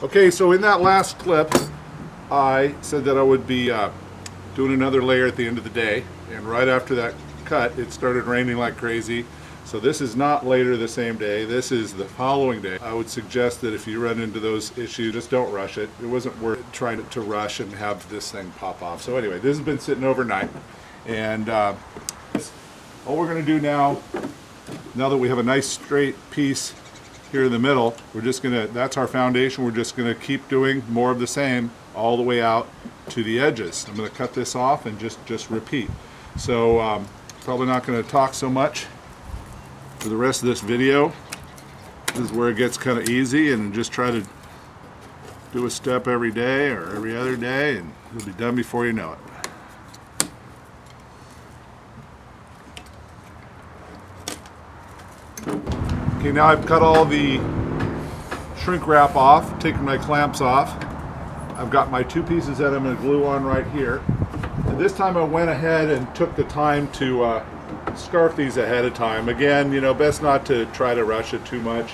Okay, so in that last clip, I said that I would be doing another layer at the end of the day, and right after that cut, it started raining like crazy. So this is not later the same day, this is the following day. I would suggest that if you run into those issues, just don't rush it. It wasn't worth trying to rush and have this thing pop off. So anyway, this has been sitting overnight, and all we're gonna do now that we have a nice straight piece here in the middle, we're just gonna, that's our foundation, we're just gonna keep doing more of the same all the way out to the edges. I'm gonna cut this off and just repeat. So probably not gonna talk so much for the rest of this video. This is where it gets kind of easy, and just try to do a step every day or every other day, and you'll be done before you know it. Okay, now I've cut all the shrink wrap off, taken my clamps off. I've got my two pieces that I'm going to glue on right here. And this time I went ahead and took the time to scarf these ahead of time. Again, you know, best not to try to rush it too much.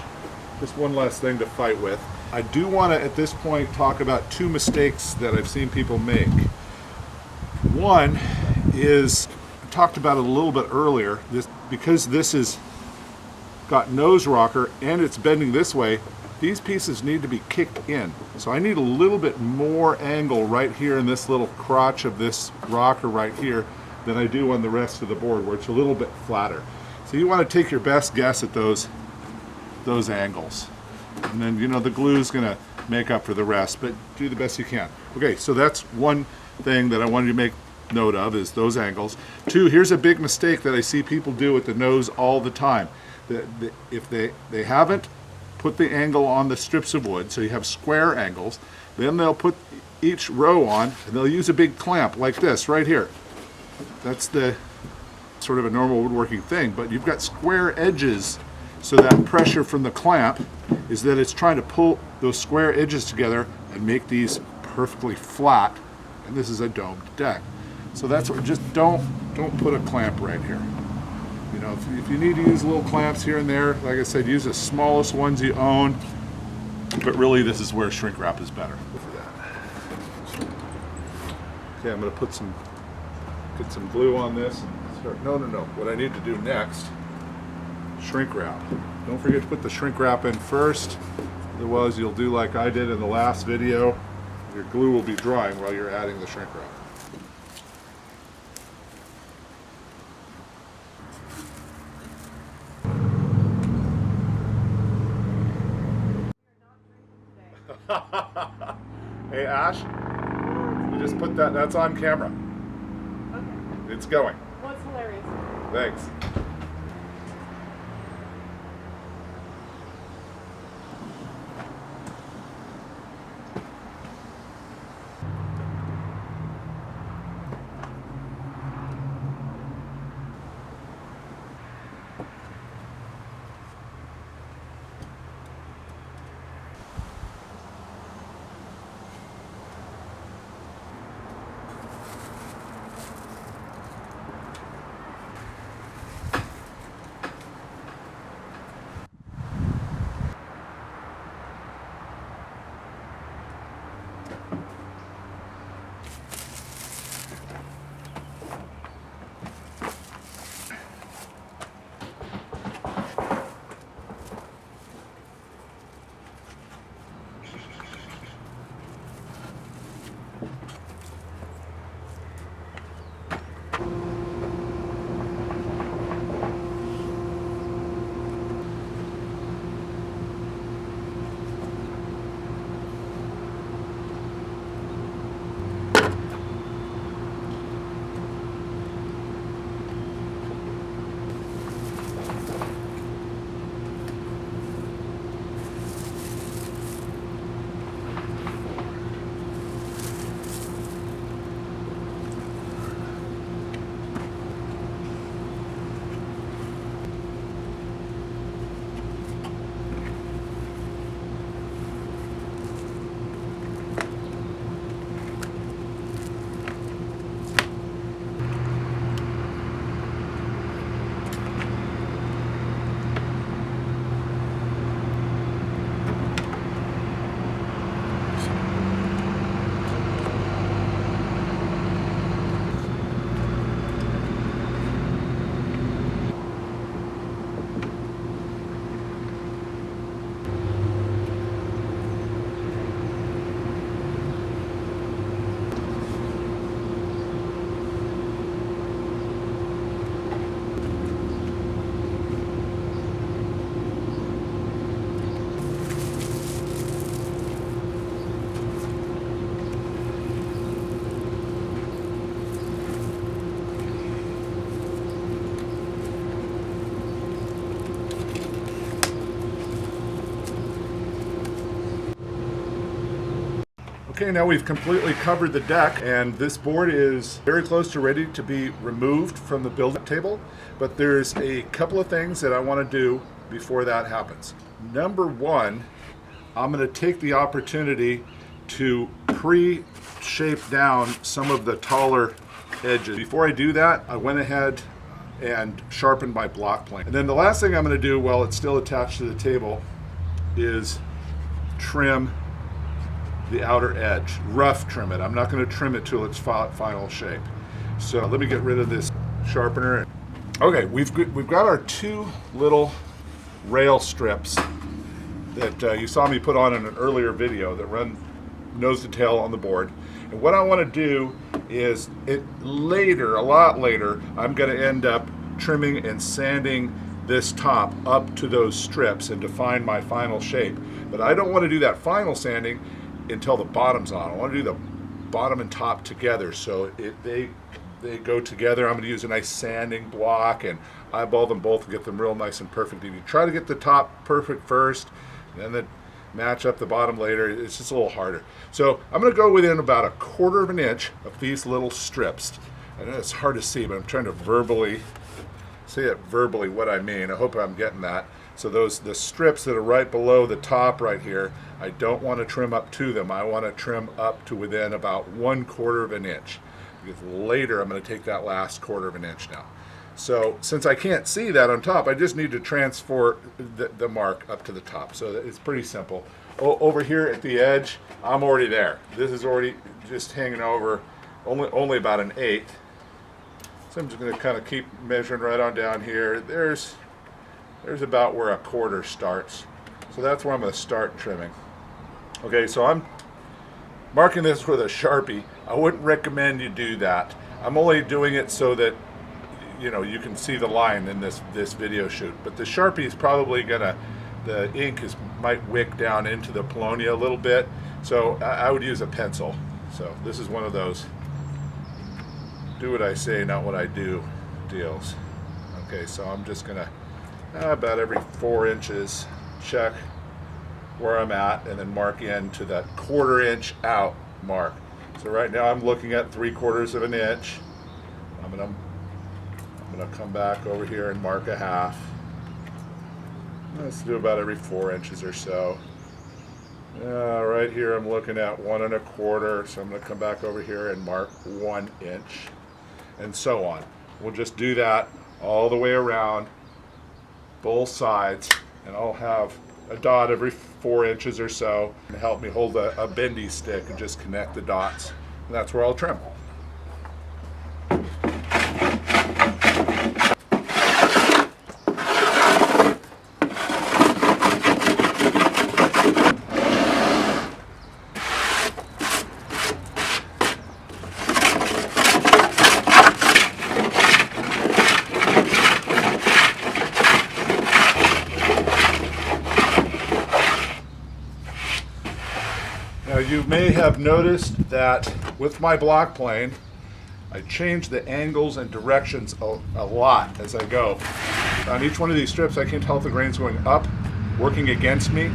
Just one less thing to fight with. I do want to, at this point, talk about two mistakes that I've seen people make. One is, I talked about it a little bit earlier, because this is got nose rocker and it's bending this way, these pieces need to be kicked in. So I need a little bit more angle right here in this little crotch of this rocker right here than I do on the rest of the board, where it's a little bit flatter. So you want to take your best guess at those angles. And then, you know, the glue is going to make up for the rest, but do the best you can. Okay, so that's one thing that I wanted to make note of, is those angles. Two, here's a big mistake that I see people do with the nose all the time. If they haven't put the angle on the strips of wood, so you have square angles, then they'll put each row on, and they'll use a big clamp like this right here. That's the sort of a normal woodworking thing, but you've got square edges, so that pressure from the clamp is that it's trying to pull those square edges together and make these perfectly flat, and this is a domed deck. So that's what, just don't put a clamp right here. You know, if you need to use little clamps here and there, like I said, use the smallest ones you own, but really this is where shrink wrap is better for that. Okay, I'm going to get some glue on this and start. No. What I need to do next, shrink wrap. Don't forget to put the shrink wrap in first, otherwise you'll do like I did in the last video. Your glue will be drying while you're adding the shrink wrap. Hey Ash, you just put that's on camera. Okay. It's going. Well, it's hilarious. Thanks. Okay, now we've completely covered the deck, and this board is very close to ready to be removed from the build table, but there's a couple of things that I want to do before that happens. Number one, I'm going to take the opportunity to pre-shape down some of the taller edges. Before I do that, I went ahead and sharpened my block plane. And then the last thing I'm going to do while it's still attached to the table is trim the outer edge, rough trim it. I'm not going to trim it till its final shape. So let me get rid of this sharpener. Okay, we've got our two little rail strips that you saw me put on in an earlier video that run nose to tail on the board. And what I want to do is a lot later, I'm going to end up trimming and sanding this top up to those strips and define my final shape. But I don't want to do that final sanding until the bottom's on. I want to do the bottom and top together, so they go together. I'm going to use a nice sanding block and eyeball them both and get them real nice and perfect. If you try to get the top perfect first, and then match up the bottom later, it's just a little harder. So I'm going to go within about 1/4 of an inch of these little strips. I know it's hard to see, but I'm trying to say it verbally what I mean. I hope I'm getting that. So the strips that are right below the top right here, I don't want to trim up to them. I want to trim up to within about 1/4 of an inch. Because later I'm going to take that last 1/4 of an inch now. So since I can't see that on top, I just need to transfer the mark up to the top. So it's pretty simple. Over here at the edge, I'm already there. This is already just hanging over only about 1/8. So I'm just going to kind of keep measuring right on down here. There's about where 1/4 starts. So that's where I'm going to start trimming. Okay, so I'm marking this with a Sharpie. I wouldn't recommend you do that. I'm only doing it so that you can see the line in this video shoot. But the Sharpie is probably the ink might wick down into the Paulownia a little bit. So I would use a pencil. So this is one of those do what I say, not what I do deals. Okay, so I'm just gonna about every 4 inches check where I'm at and then mark into that 1/4 inch out mark. So right now I'm looking at 3/4 of an inch. I'm gonna come back over here and mark 1/2. Let's do about every 4 inches or so. Right here I'm looking at 1 1/4, so I'm gonna come back over here and mark 1 inch, and so on. We'll just do that all the way around both sides, and I'll have a dot every 4 inches or so and help me hold a bendy stick and just connect the dots. And that's where I'll trim. Now you may have noticed that with my block plane, I change the angles and directions a lot as I go. On each one of these strips, I can tell if the grain's going up, working against me,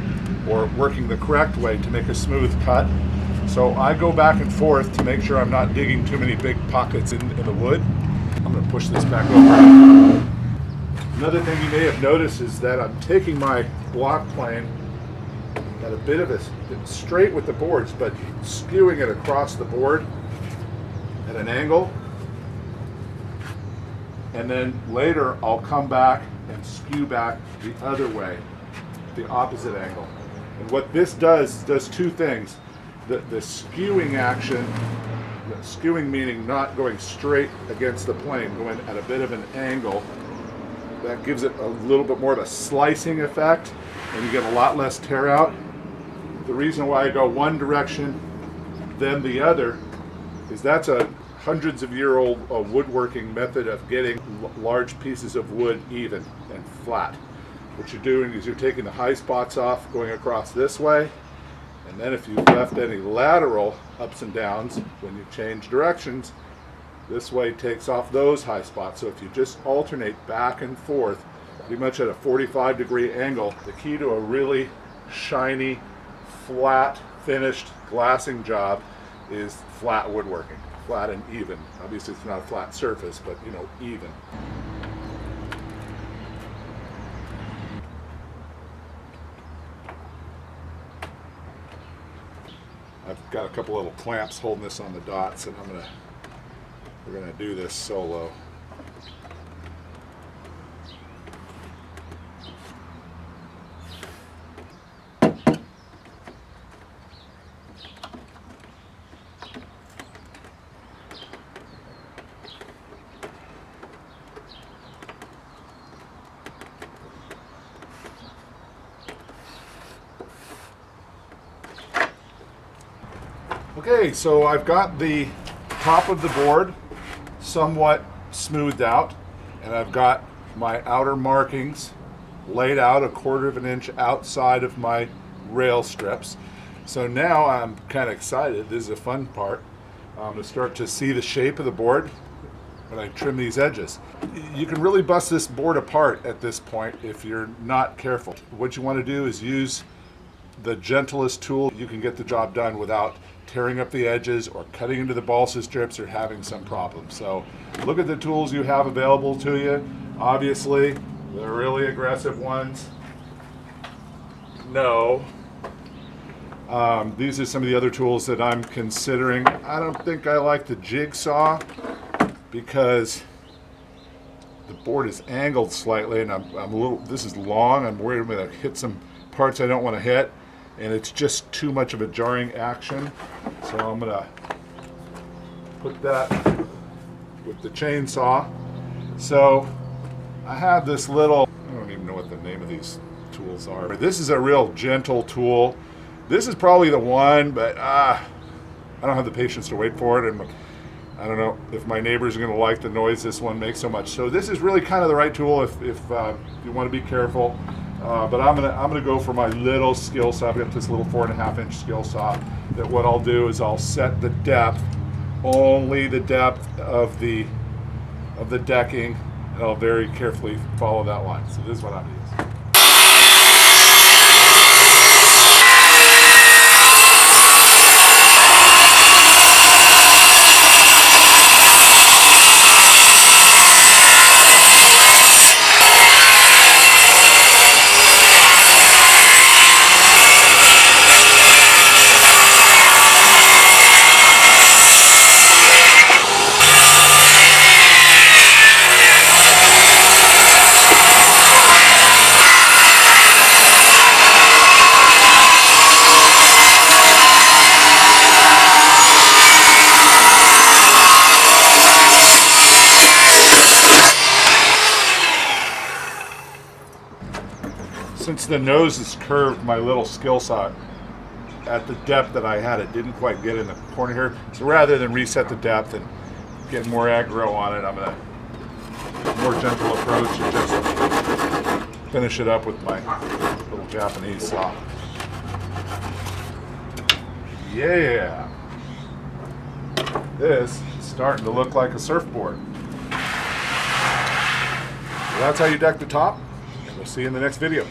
or working the correct way to make a smooth cut. So I go back and forth to make sure I'm not digging too many big pockets in the wood. I'm going to push this back over. Another thing you may have noticed is that I'm taking my block plane at a bit of straight with the boards, but skewing it across the board at an angle. And then later I'll come back and skew back the other way, the opposite angle. And what this does two things. The skewing action, the skewing meaning not going straight against the plane, going at a bit of an angle, that gives it a little bit more of a slicing effect, and you get a lot less tear out. The reason why I go one direction then the other is that's a hundreds of year old woodworking method of getting large pieces of wood even and flat. What you're doing is you're taking the high spots off going across this way, and then if you've left any lateral ups and downs when you change directions, this way takes off those high spots. So if you just alternate back and forth pretty much at a 45-degree angle, the key to a really shiny, flat finished glassing job is flat woodworking, flat and even. Obviously it's not a flat surface, but you know, even. I've got a couple little clamps holding this on the dots, and we're gonna do this solo. Okay, so I've got the top of the board somewhat smoothed out, and I've got my outer markings laid out 1/4 of an inch outside of my rail strips. So now I'm kind of excited. This is a fun part, to start to see the shape of the board when I trim these edges. You can really bust this board apart at this point if you're not careful. What you want to do is use the gentlest tool. You can get the job done without tearing up the edges or cutting into the balsa strips or having some problems. So look at the tools you have available to you. Obviously, the really aggressive ones, no. These are some of the other tools that I'm considering. I don't think I like the jigsaw because the board is angled slightly, and I'm a little, this is long, I'm worried I'm gonna hit some parts I don't want to hit, and it's just too much of a jarring action. So I'm gonna put that with the chainsaw. So I have this little, I don't even know what the name of these tools are. This is a real gentle tool. This is probably the one, but I don't have the patience to wait for it, and I don't know if my neighbors are gonna like the noise this one makes so much. So this is really kind of the right tool if you want to be careful. But I'm gonna go for my little skill saw. I've got this little 4.5 inch skill saw. That what I'll do is I'll set the depth, only the depth of the decking, and I'll very carefully follow that line. So this is what I'm using. Since the nose is curved, my little skill saw at the depth that I had it didn't quite get in the corner here. So rather than reset the depth and get more aggro on it, I'm gonna more gentle approach and just finish it up with my little Japanese saw. Yeah, this is starting to look like a surfboard. So that's how you deck the top. We'll see you in the next video.